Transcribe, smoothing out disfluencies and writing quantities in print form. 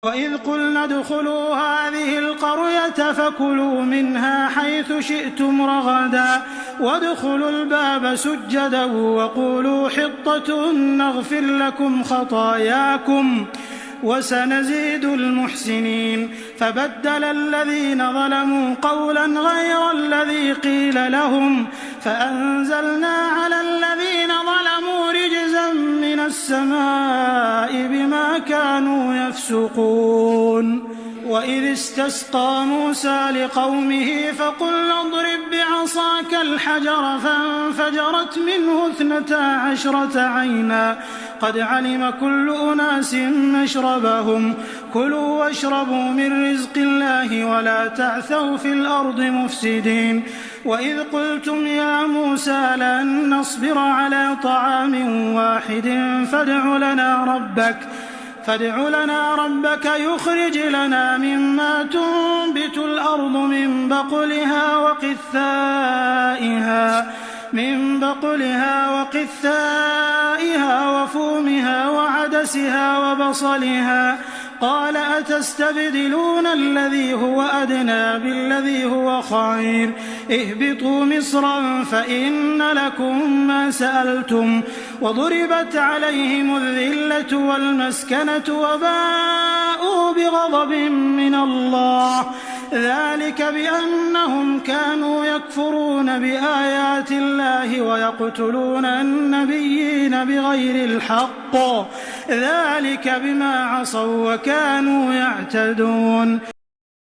وإذ قلنا ادخلوا هذه القرية فكلوا منها حيث شئتم رغدا وادخلوا الباب سجدا وقولوا حطة نغفر لكم خطاياكم وسنزيد المحسنين. فبدل الذين ظلموا قولا غير الذي قيل لهم فأنزلنا على الذين ظلموا رجزا من السماء بما كانوا يفسقون. وإذ استسقى موسى لقومه فقل اضرب بعصاك الحجر فانفجرت منه 12 عينا قد علم كل أناس مشربهم كلوا واشربوا من رزق الله ولا تعثوا في الأرض مفسدين. وإذ قلتم يا موسى لن نصبر على طعام واحد فادع لنا ربك يخرج لنا مما تنبت الأرض من بقلها وقثائها وفومها وعدسها وبصلها قال أتستبدلون الذي هو أدنى بالذي هو خير اهبطوا مصرا فإن لكم ما سألتم وضربت عليهم الذلة والمسكنة وباءوا بغضب من الله ذلك بأنهم كانوا يكفرون بآيات الله ويقتلون النبيين بغير الحق ذلك بما عصوا وكانوا يعتدون.